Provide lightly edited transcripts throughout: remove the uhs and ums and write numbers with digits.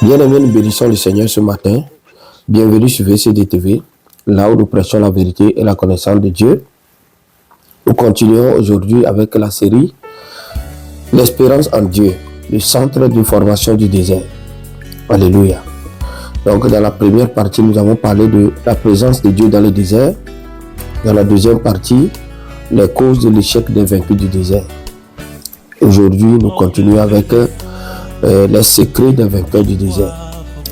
Bien-aimés, nous bénissons le Seigneur ce matin. Bienvenue sur VCD TV, là où nous prêchons la vérité et la connaissance de Dieu. Nous continuons aujourd'hui avec la série L'espérance en Dieu, le centre de formation du désert. Alléluia. Donc dans la première partie, nous avons parlé de la présence de Dieu dans le désert. Dans la deuxième partie, les causes de l'échec des vaincus du désert. Aujourd'hui, nous continuons avec les secrets des vainqueurs du désert.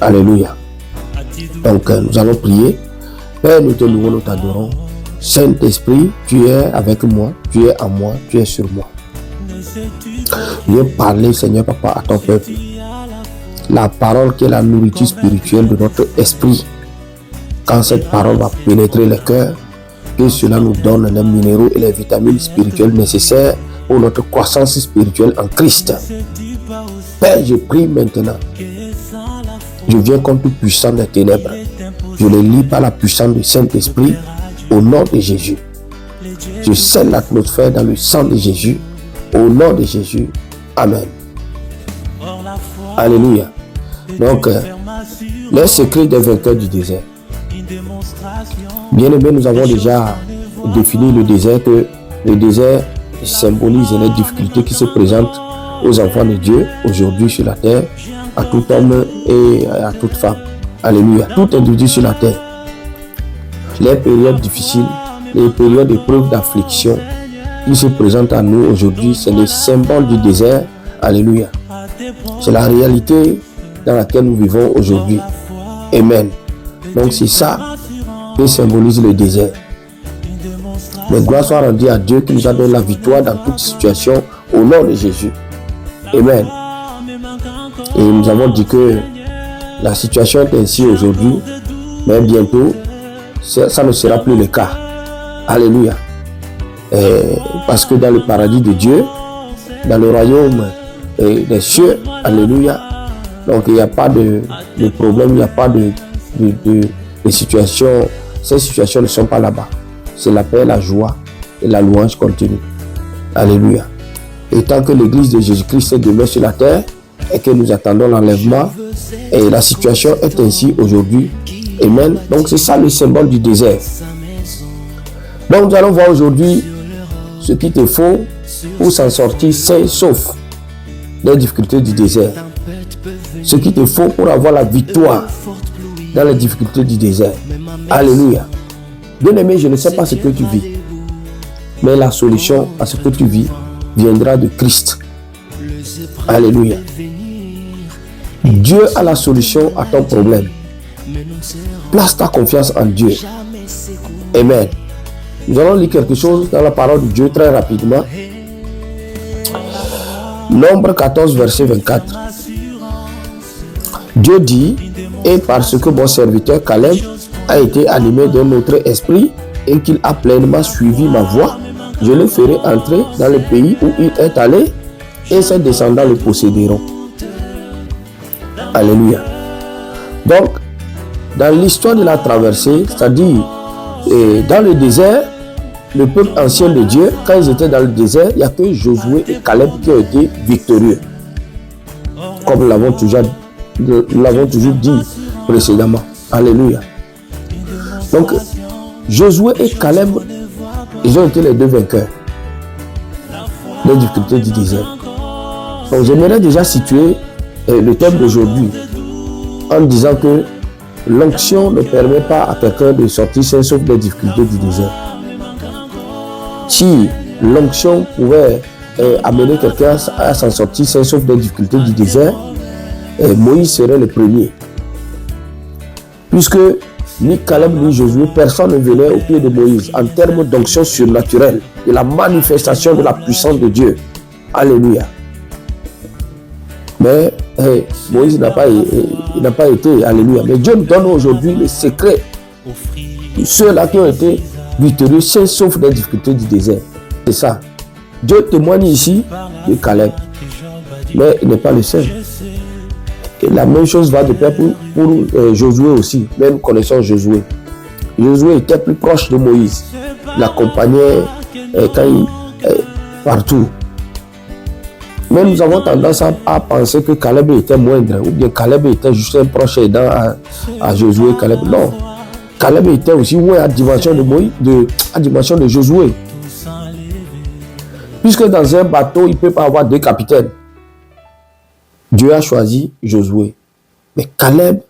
Alléluia. Donc, nous allons prier. Père, nous te louons, nous t'adorons. Saint-Esprit, tu es avec moi, tu es en moi, tu es sur moi. Viens parler, Seigneur Papa, à ton peuple. La parole qui est la nourriture spirituelle de notre esprit. Quand cette parole va pénétrer le cœur, que cela nous donne les minéraux et les vitamines spirituelles nécessaires pour notre croissance spirituelle en Christ. Père, je prie maintenant. Je viens contre tout puissant des ténèbres. Je les lie par la puissance du Saint-Esprit au nom de Jésus. Je scelle l'atmosphère dans le sang de Jésus au nom de Jésus. Amen. Alléluia. Donc, les secrets des vainqueurs du désert. Bien aimé, nous avons déjà défini le désert, que le désert symbolise les difficultés qui se présentent aux enfants de Dieu aujourd'hui sur la terre, à tout homme et à toute femme. Alléluia. Tout individu sur la terre. Les périodes difficiles, les périodes d'épreuves, d'affliction qui se présentent à nous aujourd'hui, c'est le symbole du désert. Alléluia. C'est la réalité dans laquelle nous vivons aujourd'hui. Amen. Donc c'est ça qui symbolise le désert. Mais gloire soit rendue à Dieu qui nous a donné la victoire dans toute situation au nom de Jésus. Amen. Et nous avons dit que la situation est ainsi aujourd'hui, mais bientôt, ça ne sera plus le cas. Alléluia. Parce que dans le paradis de Dieu, dans le royaume des cieux, alléluia, donc il n'y a pas de problème, il n'y a pas de situation. Ces situations ne sont pas là-bas. C'est la paix, la joie et la louange continue. Alléluia. Et tant que l'église de Jésus-Christ demeure sur la terre et que nous attendons l'enlèvement, et la situation est ainsi aujourd'hui. Amen. Donc c'est ça le symbole du désert. Donc nous allons voir aujourd'hui ce qu'il te faut pour s'en sortir sain sauf des difficultés du désert. Ce qu'il te faut pour avoir la victoire dans les difficultés du désert. Alléluia. Bien aimé, je ne sais pas ce que tu vis, mais la solution à ce que tu vis viendra de Christ. Alléluia. Dieu a la solution à ton problème. Place ta confiance en Dieu. Amen. Nous allons lire quelque chose dans la parole de Dieu très rapidement. Nombre 14, verset 24. Dieu dit, et parce que mon serviteur Caleb a été animé d'un autre esprit et qu'il a pleinement suivi ma voie, je le ferai entrer dans le pays où il est allé et ses descendants le posséderont. Alléluia. Donc, dans l'histoire de la traversée, c'est-à-dire dans le désert, le peuple ancien de Dieu, quand ils étaient dans le désert, il n'y a que Josué et Caleb qui ont été victorieux. Comme nous l'avons toujours dit précédemment. Alléluia. Donc, Josué et Caleb, ils ont été les deux vainqueurs des difficultés du désert. Donc, j'aimerais déjà situer le thème d'aujourd'hui en disant que l'onction ne permet pas à quelqu'un de sortir sain sauf des difficultés du désert. Si l'onction pouvait amener quelqu'un à s'en sortir sain sauf des difficultés du désert, Moïse serait le premier. Puisque ni Caleb ni Josué, personne ne venait au pied de Moïse en termes d'onction surnaturelle, de la manifestation de la puissance de Dieu. Alléluia. Mais Moïse n'a pas été, alléluia. Mais Dieu nous donne aujourd'hui le secret de ceux-là qui ont été victorieux, sauf des difficultés du désert. C'est ça. Dieu témoigne ici de Caleb, mais il n'est pas le seul. Et la même chose va de pair pour Josué aussi. Mais nous connaissons Josué. Josué était plus proche de Moïse. Il l'accompagnait partout. Mais nous avons tendance à penser que Caleb était moindre, ou bien Caleb était juste un proche aidant à Josué. Caleb, non. Caleb était aussi à la dimension de Josué. Puisque dans un bateau, il ne peut pas avoir deux capitaines. Dieu a choisi Josué. Mais Caleb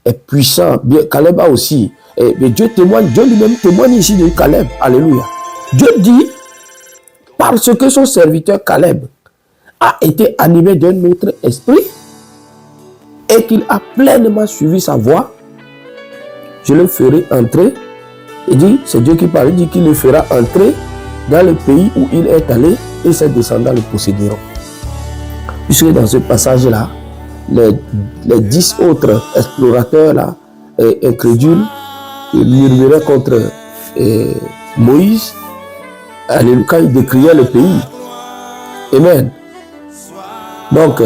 est puissant. Bien, Caleb a aussi. Mais Dieu lui-même témoigne ici de Caleb. Alléluia. Dieu dit, parce que son serviteur Caleb a été animé d'un autre esprit et qu'il a pleinement suivi sa voie, je le ferai entrer. Il dit, c'est Dieu qui parle, il dit qu'il le fera entrer dans le pays où il est allé et ses descendants le posséderont. Puisque dans ce passage-là, les 10 autres explorateurs là, incrédules murmuraient contre Moïse quand il décriait le pays. Amen. Donc,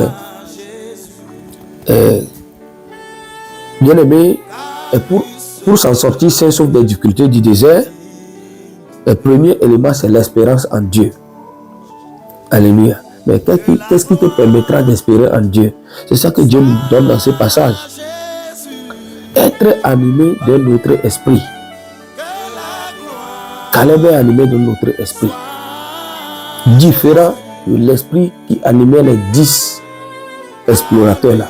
bien aimé, pour s'en sortir sauf des difficultés du désert, le premier élément, c'est l'espérance en Dieu. Alléluia. Mais qu'est-ce qui te permettra d'espérer en Dieu? C'est ça que Dieu nous donne dans ce passage. Être animé d'un autre esprit. Caleb est animé d'un autre esprit. Différent de l'esprit qui animait les 10 explorateurs là.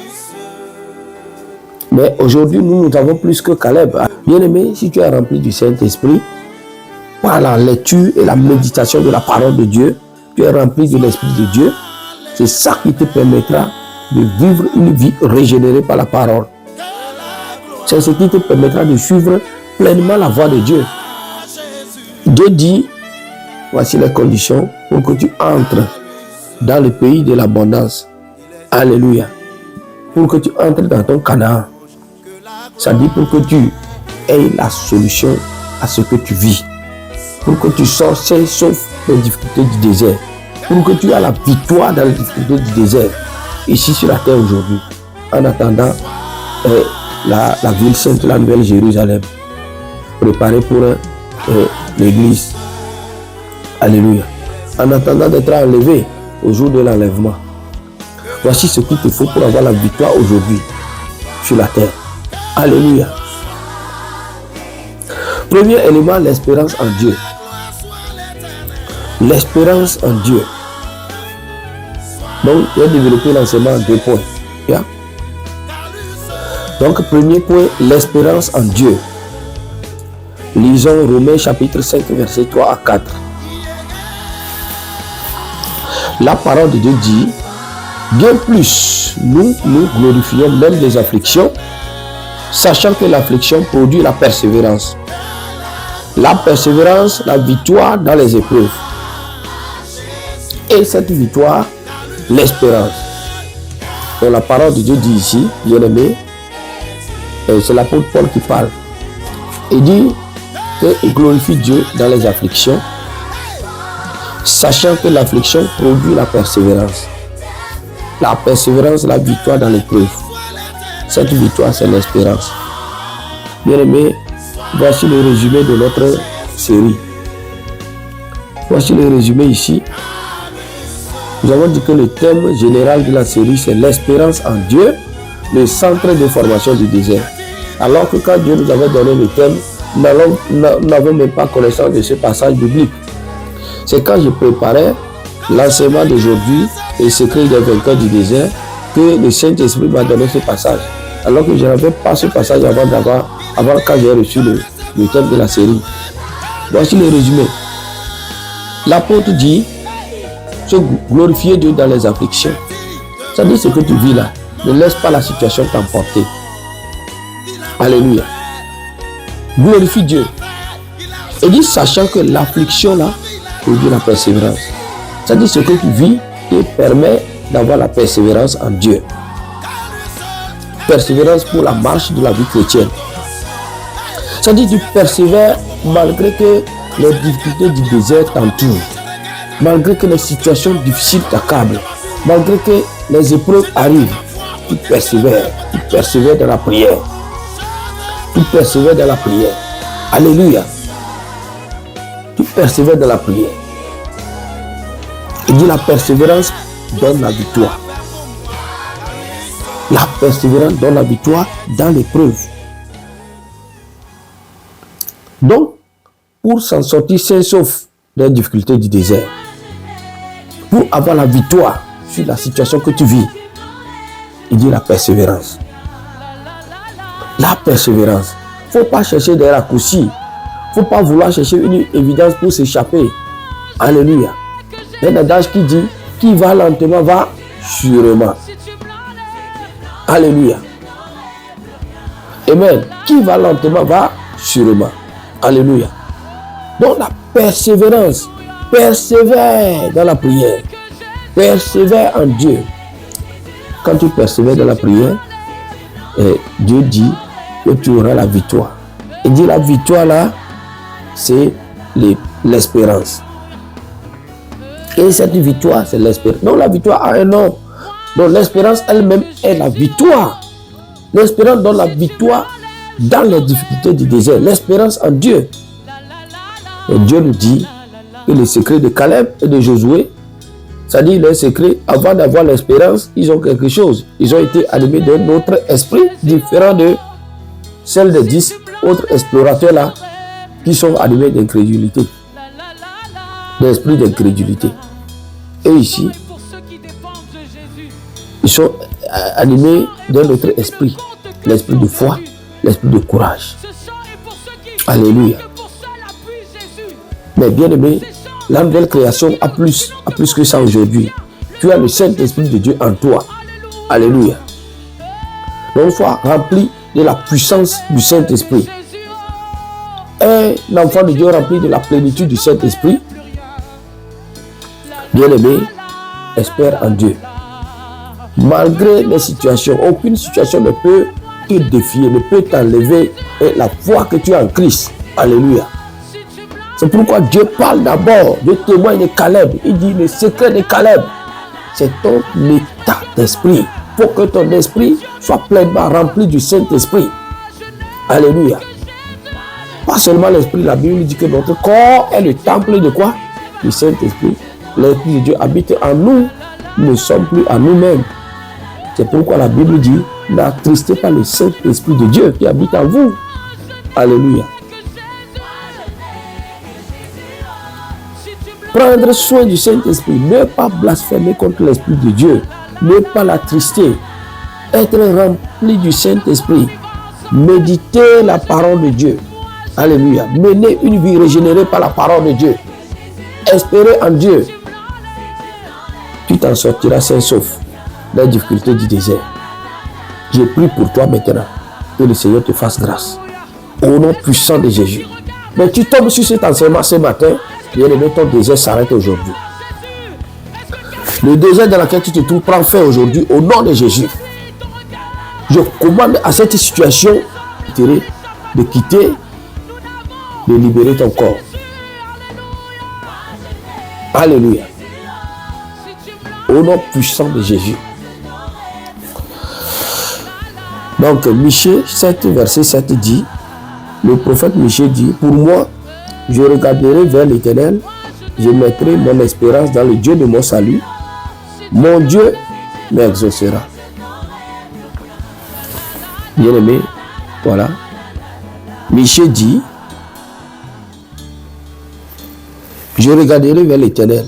Mais aujourd'hui, nous avons plus que Caleb. Bien aimé, si tu es rempli du Saint-Esprit, par la lecture et la méditation de la parole de Dieu, tu es rempli de l'Esprit de Dieu, c'est ça qui te permettra de vivre une vie régénérée par la parole. C'est ce qui te permettra de suivre pleinement la voie de Dieu. Dieu dit, voici les conditions pour que tu entres dans le pays de l'abondance. Alléluia. Pour que tu entres dans ton Canaan. Ça dit pour que tu aies la solution à ce que tu vis. Pour que tu sortes sauf les difficultés du désert. Pour que tu aies la victoire dans les difficultés du désert. Ici sur la terre aujourd'hui. En attendant la ville sainte, la nouvelle Jérusalem. Préparée pour l'église. Alléluia. En attendant d'être enlevé au jour de l'enlèvement. Voici ce qu'il te faut pour avoir la victoire aujourd'hui sur la terre. Alléluia. Premier élément, l'espérance en Dieu. L'espérance en Dieu. Donc, il a développé l'enseignement en 2 points. Yeah? Donc, premier point, l'espérance en Dieu. Lisons Romains chapitre 5, versets 3 à 4. La parole de Dieu dit, bien plus, nous glorifions même des afflictions, sachant que l'affliction produit la persévérance. La persévérance, la victoire dans les épreuves. Et cette victoire, l'espérance. Donc la parole de Dieu dit ici, bien aimé, c'est l'apôtre Paul qui parle. Il dit qu'il glorifie Dieu dans les afflictions, sachant que l'affliction produit la persévérance. La persévérance, la victoire dans l'épreuve. Cette victoire, c'est l'espérance. Bien aimé, voici le résumé de notre série. Voici le résumé ici. Nous avons dit que le thème général de la série, c'est l'espérance en Dieu, le centre de formation du désert. Alors que quand Dieu nous avait donné le thème, nous n'avons même pas connaissance de ce passage biblique. C'est quand je préparais l'enseignement d'aujourd'hui, les secrets des vainqueurs du désert, que le Saint-Esprit m'a donné ce passage. Alors que je n'avais pas ce passage avant quand j'ai reçu le thème de la série. Voici le résumé. L'apôtre dit, se glorifier Dieu dans les afflictions. Ça dit ce que tu vis là. Ne laisse pas la situation t'emporter. Alléluia. Glorifie Dieu. Et dit, sachant que l'affliction là produit la persévérance. Ça dit ce que tu vis te permet d'avoir la persévérance en Dieu. Persévérance pour la marche de la vie chrétienne. Ça dit tu persévères malgré que les difficultés du désert t'entourent. Malgré que les situations difficiles t'accablent. Malgré que les épreuves arrivent. Tu persévères dans la prière. Tu persévères dans la prière. Alléluia. Tu persévères dans la prière. Il dit la persévérance donne la victoire. La persévérance donne la victoire dans l'épreuve. Donc, pour s'en sortir sain sauf des difficultés du désert, pour avoir la victoire sur la situation que tu vis, il dit la persévérance. La persévérance. Il ne faut pas chercher des raccourcis. Il ne faut pas vouloir chercher une évidence pour s'échapper. Alléluia. Il y a un adage qui dit, qui va lentement va sûrement. Alléluia. Amen. Qui va lentement va sûrement. Alléluia. Donc la persévérance. Persévère dans la prière. Persévère en Dieu. Quand tu persévères dans la prière, Dieu dit que tu auras la victoire. Il dit la victoire là, c'est l'espérance. Et cette victoire, c'est l'espérance. Donc la victoire a un nom. Donc l'espérance elle-même est la victoire. L'espérance donne la victoire dans les difficultés du désert. L'espérance en Dieu. Et Dieu nous dit que le secret de Caleb et de Josué, c'est-à-dire le secret, avant d'avoir l'espérance, ils ont quelque chose. Ils ont été animés d'un autre esprit différent de celle des 10 autres explorateurs là qui sont animés d'incrédulité. L'esprit d'incrédulité. Et ici, ils sont animés d'un autre esprit. L'esprit de foi, l'esprit de courage. Alléluia. Mais bien aimé, la nouvelle création a plus que ça aujourd'hui. Tu as le Saint-Esprit de Dieu en toi. Alléluia. Donc sois rempli de la puissance du Saint-Esprit. Un enfant de Dieu rempli de la plénitude du Saint-Esprit, bien aimé, espère en Dieu. Malgré les situations, aucune situation ne peut te défier, ne peut t'enlever la foi que tu as en Christ. Alléluia. C'est pourquoi Dieu parle d'abord, Dieu témoigne de Caleb. Il dit le secret de Caleb, c'est ton état d'esprit. Il faut que ton esprit soit pleinement rempli du Saint-Esprit. Alléluia. Pas seulement l'esprit, la Bible dit que notre corps est le temple de quoi? Du Saint-Esprit. L'Esprit de Dieu habite en nous, nous ne sommes plus à nous-mêmes. C'est pourquoi la Bible dit, n'attristez pas le Saint-Esprit de Dieu qui habite en vous. Alléluia. Prendre soin du Saint-Esprit, ne pas blasphémer contre l'Esprit de Dieu, ne pas l'attrister, être rempli du Saint-Esprit, méditer la parole de Dieu. Alléluia. Mener une vie régénérée par la parole de Dieu. Espérer en Dieu. Tu t'en sortiras sain sauf les difficultés du désert. J'ai pris pour toi maintenant. Que le Seigneur te fasse grâce. Au nom puissant de Jésus. Mais tu tombes sur cet enseignement ce matin. Bien aimé, ton désert s'arrête aujourd'hui. Le désert dans lequel tu te trouves prend fin aujourd'hui au nom de Jésus. Je commande à cette situation de quitter, de libérer ton corps. Alléluia. Au nom puissant de Jésus. Donc, Michée 7, verset 7 dit, le prophète Michée dit, pour moi, je regarderai vers l'Éternel, je mettrai mon espérance dans le Dieu de mon salut. Mon Dieu m'exaucera. Bien aimé, voilà. Michée dit, je regarderai vers l'Éternel,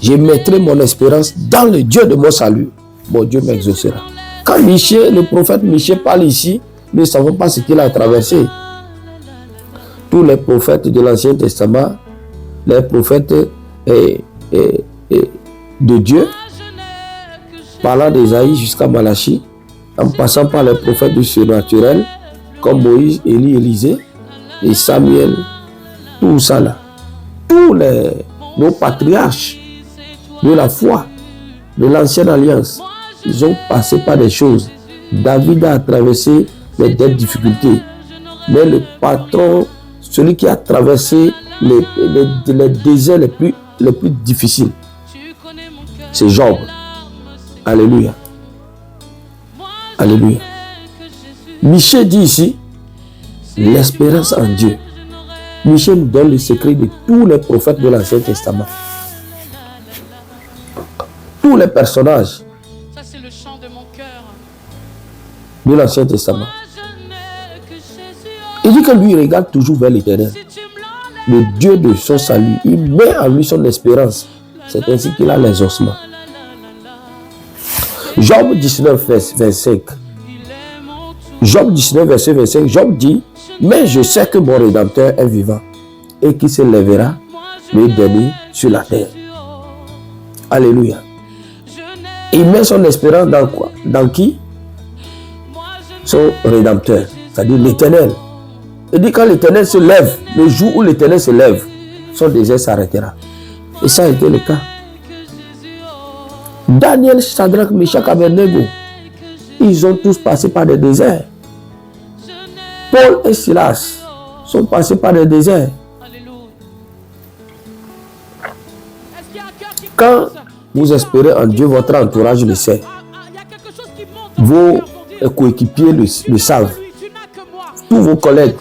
je mettrai mon espérance dans le Dieu de mon salut. Mon Dieu m'exaucera. Quand Michée, le prophète Michée parle ici, nous ne savons pas ce qu'il a traversé. Tous les prophètes de l'Ancien Testament, les prophètes de Dieu, parlant d'Ésaïe jusqu'à Malachie, en passant par les prophètes du surnaturel, comme Moïse, Élie, Élisée et Samuel, tout ça là. Tous nos patriarches de la foi, de l'Ancienne Alliance, ils ont passé par des choses. David a traversé des difficultés. Mais le patron, celui qui a traversé les déserts les plus difficiles, c'est Job. Alléluia. Alléluia. Michée dit ici, l'espérance en Dieu. Michée nous donne le secret de tous les prophètes de l'Ancien Testament. Tous les personnages Ça, c'est le chant de mon cœur. de l'Ancien Testament. Il dit que lui, il regarde toujours vers l'Éternel, le Dieu de son salut. Il met en lui son espérance. C'est ainsi qu'il a les ossements. Job 19, 25. Job 19, verset 25. Job dit, mais je sais que mon Rédempteur est vivant et qu'il se lèvera le dernier sur la terre. Alléluia. Il met son espérance dans quoi? Dans qui? Son Rédempteur, c'est-à-dire l'Éternel. Il dit quand l'Éternel se lève, le jour où l'Éternel se lève, son désert s'arrêtera. Et ça a été le cas. Daniel, Shadrach, Meshach, Abednego, ils ont tous passé par des déserts. Paul et Silas sont passés par des déserts. Quand vous espérez en Dieu, votre entourage le sait. Vos coéquipiers le savent. Tous vos collègues.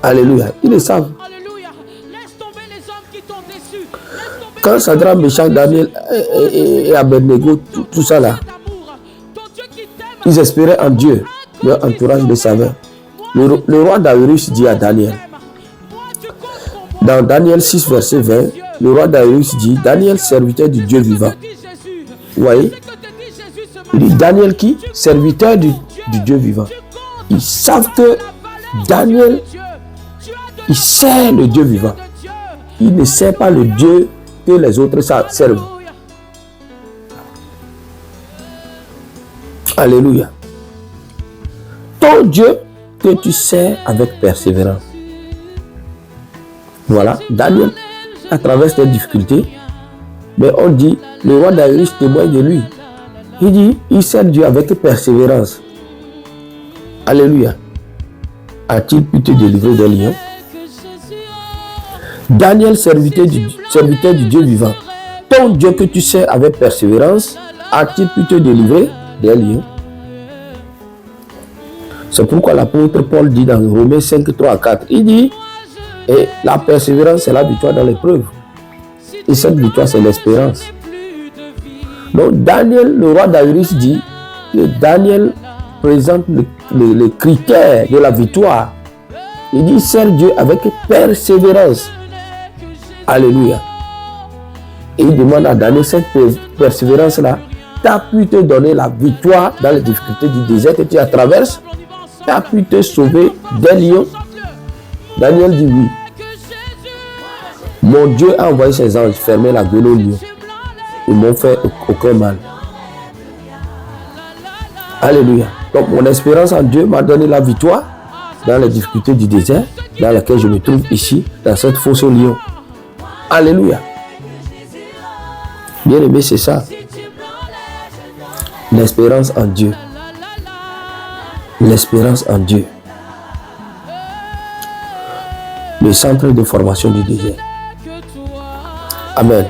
Alléluia. Ils le savent. Quand Shadrach, Meshach, Daniel et Abednego, tout ça là, ils espéraient en Dieu. Leur entourage le savait. Le roi Davirus dit à Daniel, dans Daniel 6, verset 20, le roi Davirus dit, Daniel, serviteur du Dieu vivant. Vous voyez? Il dit, Daniel qui? Serviteur du Dieu vivant. Ils savent que Daniel, il sert le Dieu vivant. Il ne sert pas le Dieu que les autres servent. Alléluia. Ton Dieu que tu sers avec persévérance. Voilà, Daniel, à travers ces difficultés, mais on dit, le roi Davirus témoigne de lui. Il dit, il sert Dieu avec persévérance. Alléluia. A-t-il pu te délivrer des lions? Daniel, serviteur du Dieu vivant. Ton Dieu que tu sers avec persévérance, a-t-il pu te délivrer des lions? C'est pourquoi l'apôtre Paul dit dans Romains 5, 3 à 4, il dit, et la persévérance, c'est la victoire dans l'épreuve. Et cette victoire, c'est l'espérance. Donc, Daniel, le roi Davirus dit que Daniel présente les critères de la victoire. Il dit, sert Dieu avec persévérance. Alléluia. Et il demande à Daniel, cette persévérance-là, t'as pu te donner la victoire dans les difficultés du désert que tu traverses? T'as pu te sauver des lions? Daniel dit oui. Mon Dieu a envoyé ses anges fermer la gueule aux lions. Ils m'ont fait aucun mal. Alléluia. Donc mon espérance en Dieu m'a donné la victoire dans les difficultés du désert dans laquelle je me trouve ici, dans cette fosse aux lions. Alléluia. Bien aimé, c'est ça. L'espérance en Dieu. L'espérance en Dieu. Le centre de formation du désert. Amen.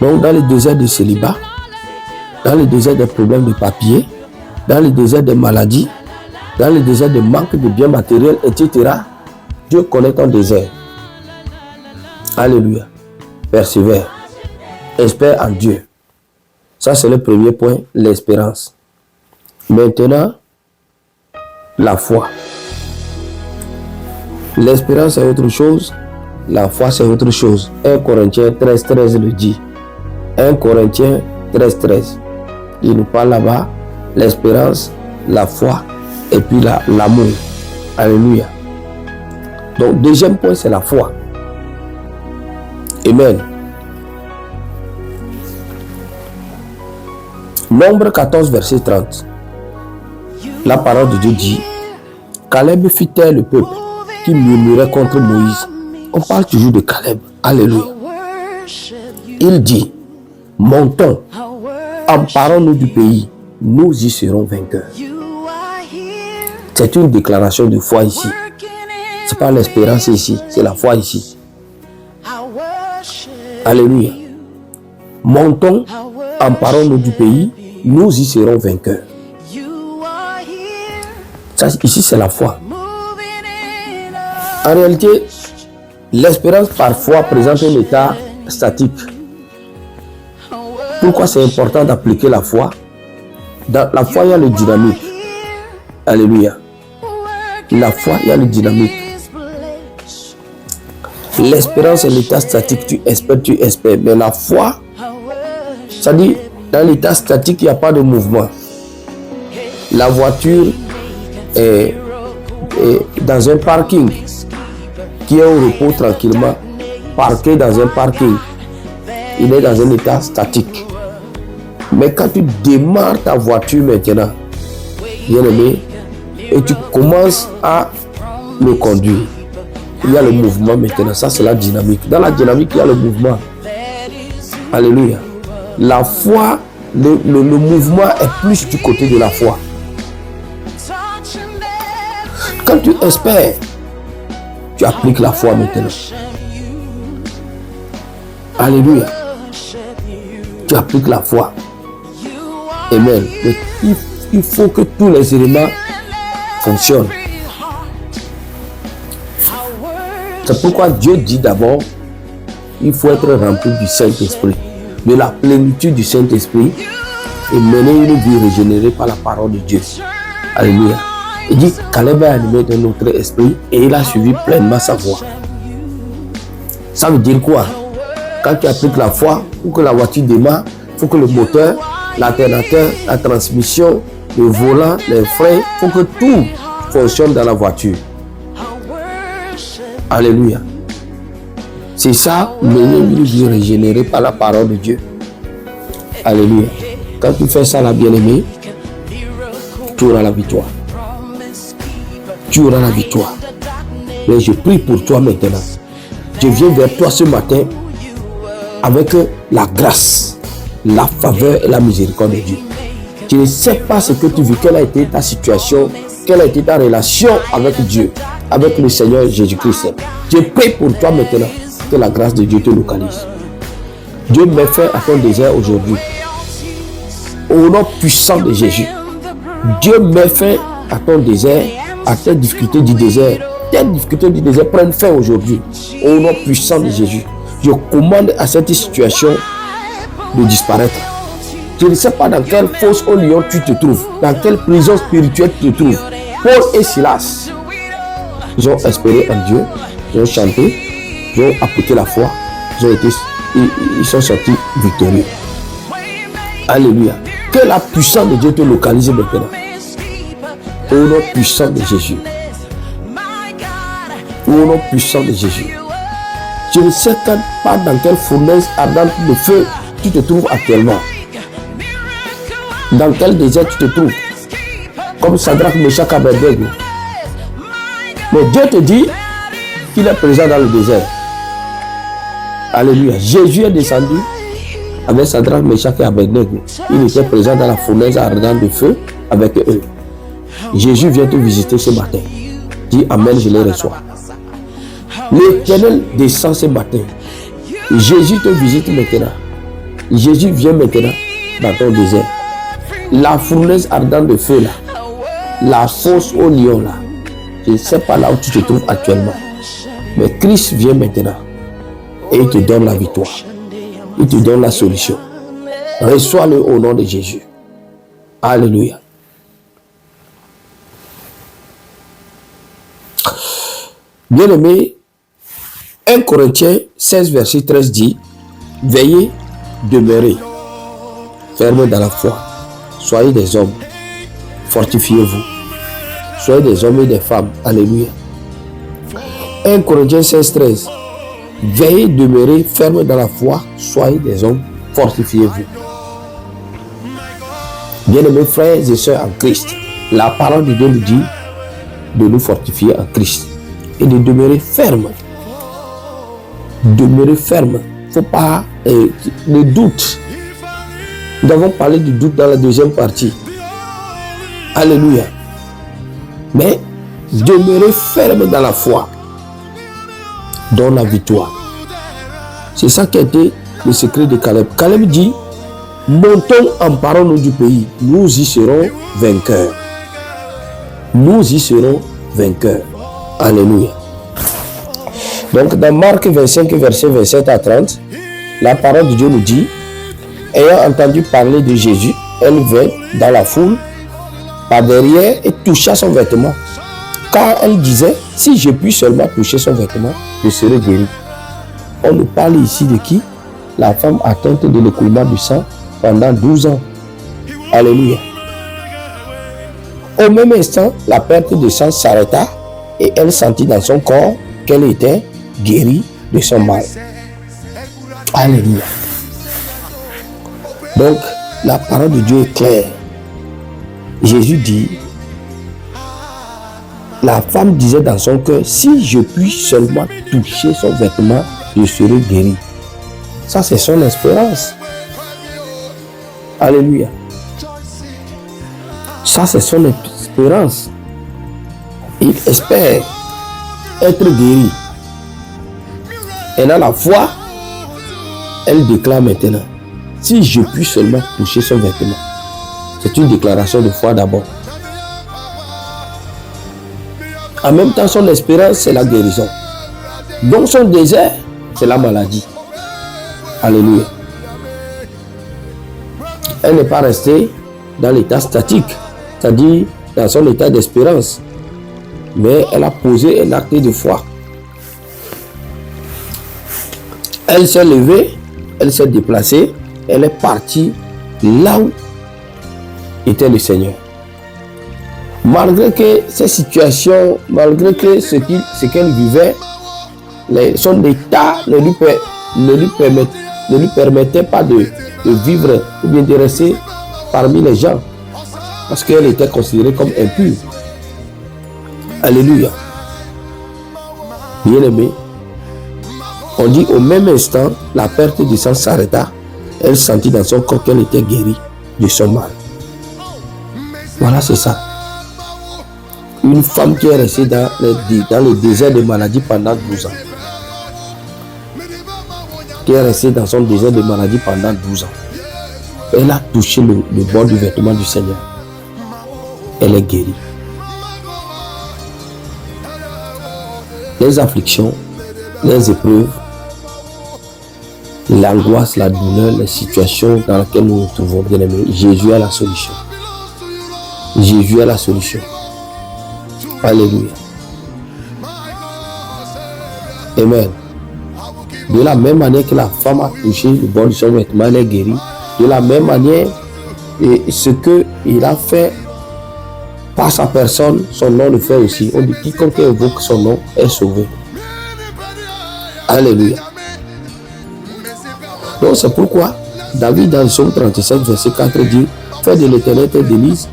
Donc dans le désert de célibat, dans le désert des problèmes de papier, dans le désert des maladies, dans le désert de manque de biens matériels, etc., Dieu connaît ton désert. Alléluia. Persévère. Espère en Dieu. Ça, c'est le premier point, l'espérance. Maintenant, la foi. L'espérance, c'est autre chose. La foi, c'est autre chose. 1 Corinthiens 13, 13 le dit. 1 Corinthiens 13, 13. Il nous parle là-bas, l'espérance, la foi et puis l'amour. Alléluia. Donc, deuxième point, c'est la foi. Amen. Nombre 14, verset 30. La parole de Dieu dit, Caleb fit taire le peuple qui murmurait contre Moïse. On parle toujours de Caleb. Alléluia. Il dit, montons, emparons-nous du pays, nous y serons vainqueurs. C'est une déclaration de foi ici. Ce n'est pas l'espérance ici, c'est la foi ici. Alléluia. Montons, emparons-nous du pays, nous y serons vainqueurs. Ça, ici, c'est la foi. En réalité, l'espérance parfois présente un état statique. Pourquoi c'est important d'appliquer la foi? Dans la foi, il y a le dynamique. Alléluia. La foi, il y a le dynamique. L'espérance est l'état statique. Tu espères. Mais la foi, ça dit, dans l'état statique, il n'y a pas de mouvement. La voiture est dans un parking qui est au repos tranquillement, parqué dans un parking. Il est dans un état statique. Mais quand tu démarres ta voiture maintenant, bien aimé, et tu commences à le conduire, il y a le mouvement maintenant. Ça, c'est la dynamique. Dans la dynamique, il y a le mouvement. Alléluia. La foi, le mouvement est plus du côté de la foi. Quand tu espères, tu appliques la foi maintenant. Alléluia. Tu appliques la foi. Amen. Mais il faut que tous les éléments fonctionnent. C'est pourquoi Dieu dit d'abord, il faut être rempli du Saint-Esprit, de la plénitude du Saint-Esprit et mener une vie régénérée par la parole de Dieu. Alléluia. Il dit, Caleb a animé d'un autre esprit et il a suivi pleinement sa voie. Ça veut dire quoi? Quand tu appliques la foi, pour que la voiture démarre, il faut que le moteur, l'alternateur, la transmission, le volant, les freins, il faut que tout fonctionne dans la voiture. Alléluia. C'est ça, mener une vie régénérée par la parole de Dieu. Alléluia. Quand tu fais ça, la bien-aimée, tu auras la victoire. Tu auras la victoire. Mais je prie pour toi maintenant. Je viens vers toi ce matin avec la grâce, la faveur et la miséricorde de Dieu. Je ne sais pas ce que tu vis, quelle a été ta situation, quelle a été ta relation avec Dieu, avec le Seigneur Jésus-Christ. Je prie pour toi maintenant que la grâce de Dieu te localise. Dieu met fin à ton désert aujourd'hui. Au nom puissant de Jésus. Dieu met fin à ton désert, à tes difficultés du désert. Tes difficultés du désert prennent fin aujourd'hui. Au nom puissant de Jésus. Je commande à cette situation de disparaître. Je ne sais pas dans quelle fosse au lion tu te trouves, dans quelle prison spirituelle tu te trouves. Paul et Silas, ils ont espéré en Dieu, ils ont chanté, ils ont appliqué la foi, ils sont sortis victorieux. Alléluia. Que la puissance de Dieu te localise maintenant. Au nom puissant de Jésus. Au nom puissant de Jésus. Je ne sais pas dans quelle fournaise ardente de feu tu te trouves actuellement. Dans quel désert tu te trouves. Comme Shadrach, Meshach, Abednego. Mais Dieu te dit qu'il est présent dans le désert. Alléluia. Jésus est descendu avec Shadrach, Meshach et Abednego. Il était présent dans la fournaise ardente de feu avec eux. Jésus vient te visiter ce matin. Dis Amen, je les reçois. L'Éternel descend ce matin. Jésus te visite maintenant. Jésus vient maintenant dans ton désert. La fournaise ardente de feu là, la fosse au lion là, je ne sais pas là où tu te trouves actuellement. Mais Christ vient maintenant et il te donne la victoire. Il te donne la solution. Reçois-le au nom de Jésus. Alléluia. Bien-aimé, 1 Corinthiens 16, verset 13 dit, veillez, demeurez, fermez dans la foi. Soyez des hommes, fortifiez-vous. Soyez des hommes et des femmes. Alléluia. 1 Corinthiens 16, 13. Veillez, demeurez, fermez dans la foi. Soyez des hommes, fortifiez-vous. Bien-aimés frères et sœurs en Christ, la parole de Dieu nous dit de nous fortifier en Christ et de demeurer ferme. Demeurer ferme. Il ne faut pas le doute. Nous avons parlé du doute dans la deuxième partie. Alléluia. Mais demeurer ferme dans la foi donne la victoire. C'est ça qui a été le secret de Caleb. Caleb dit, montons, emparons-nous du pays. Nous y serons vainqueurs. Nous y serons vainqueurs. Alléluia. Donc dans Marc 25, verset 27 à 30, la parole de Dieu nous dit, ayant entendu parler de Jésus, elle vint dans la foule par derrière et toucha son vêtement. Car elle disait, si je puis seulement toucher son vêtement, je serai guérie. On nous parle ici de qui? La femme atteinte de l'écoulement du sang pendant 12 ans. Alléluia. Au même instant, la perte de sang s'arrêta et elle sentit dans son corps qu'elle était guérie de son mal. Alléluia. Donc, la parole de Dieu est claire. Jésus dit, la femme disait dans son cœur, si je puis seulement toucher son vêtement, je serai guéri. Ça, c'est son espérance. Alléluia. Ça, c'est son espérance. Il espère être guéri. Elle a la foi. Elle déclare maintenant, si je puis seulement toucher son vêtement. C'est une déclaration de foi d'abord. En même temps, son espérance, c'est la guérison. Donc son désert, c'est la maladie. Alléluia. Elle n'est pas restée dans l'état statique, c'est-à-dire dans son état d'espérance. Mais elle a posé un acte de foi. Elle s'est levée, elle s'est déplacée, elle est partie là où était le Seigneur. Malgré que ces situations, malgré que ce qu'elle vivait, son état ne lui permettait pas de vivre ou bien de rester parmi les gens. Parce qu'elle était considérée comme impure. Alléluia. Bien-aimé, on dit au même instant, la perte du sang s'arrêta. Elle sentit dans son corps qu'elle était guérie de son mal. Voilà, c'est ça. Une femme qui est restée dans le désert de maladie pendant 12 ans. Qui est restée dans son désert de maladie pendant 12 ans. Elle a touché le bord du vêtement du Seigneur. Elle est guérie. Les afflictions, les épreuves, l'angoisse, la douleur, les situations dans lesquelles nous nous trouvons, bien aimés, Jésus a la solution. Jésus a la solution. Alléluia. Amen. De la même manière que la femme a touché le bord de son vêtement, elle est guérie. De la même manière, ce qu'il a fait par sa personne, son nom le fait aussi. On dit quiconque évoque son nom est sauvé. Alléluia. Donc c'est pourquoi David dans le psaume 37, verset 4 dit, fais de l'Éternel tes délices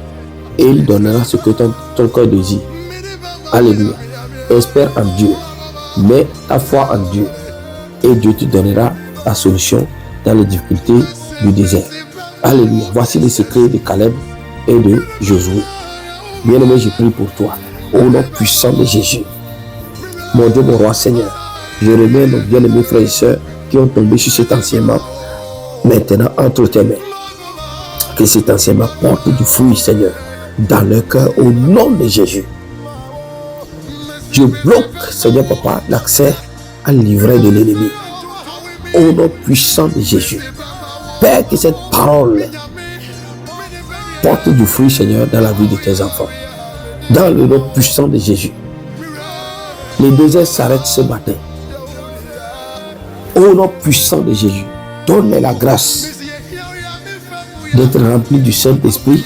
et il donnera ce que ton cœur désire. Alléluia. Espère en Dieu. Mets ta foi en Dieu. Et Dieu te donnera la solution dans les difficultés du désert. Alléluia. Voici les secrets de Caleb et de Josué. Bien-aimé, je prie pour toi. Au nom puissant de Jésus. Mon Dieu, mon roi Seigneur. Je remets nos bien-aimés frères et sœurs qui ont tombé sur cet enseignement. Maintenant, entre tes mains. Que cet enseignement porte du fruit, Seigneur, dans leur cœur au nom de Jésus. Je bloque, Seigneur Papa, l'accès à l'ivraie de l'ennemi. Au nom puissant de Jésus. Père, que cette parole porte du fruit, Seigneur, dans la vie de tes enfants. Dans le nom puissant de Jésus. Les déserts s'arrêtent ce matin. Au nom puissant de Jésus. Donne-les la grâce d'être remplis du Saint-Esprit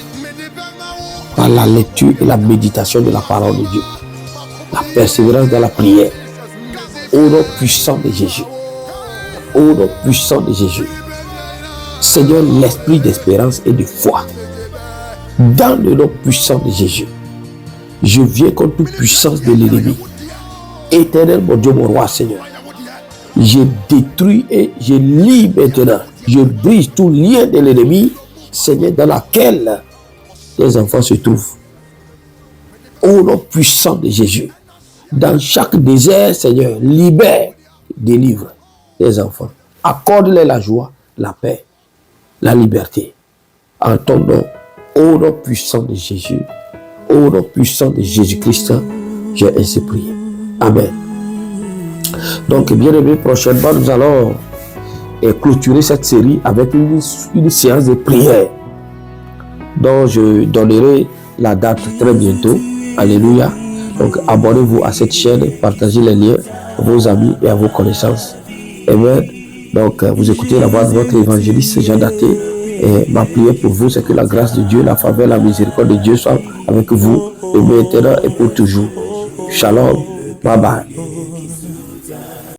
par la lecture et la méditation de la parole de Dieu. La persévérance dans la prière. Au nom puissant de Jésus. Au nom puissant de Jésus. Seigneur, l'esprit d'espérance et de foi. Dans le nom puissant de Jésus. Je viens contre toute puissance de l'ennemi. Éternel, mon Dieu, mon roi, Seigneur. Je détruis et je lis maintenant. Je brise tout lien de l'ennemi, Seigneur, dans laquelle les enfants se trouvent. Au nom puissant de Jésus. Dans chaque désert, Seigneur, libère, délivre les enfants. Accorde-les la joie, la paix, la liberté. En ton nom, au nom puissant de Jésus, au nom puissant de Jésus-Christ, j'ai ainsi prié. Amen. Donc, bien aimé, prochainement, nous allons clôturer cette série avec une séance de prière dont je donnerai la date très bientôt. Alléluia. Donc abonnez-vous à cette chaîne, partagez les liens à vos amis et à vos connaissances. Amen. Donc vous écoutez la voix de votre évangéliste Jean Daté. Et ma prière pour vous, c'est que la grâce de Dieu, la faveur, la miséricorde de Dieu soit avec vous, et maintenant et pour toujours. Shalom. Bye bye.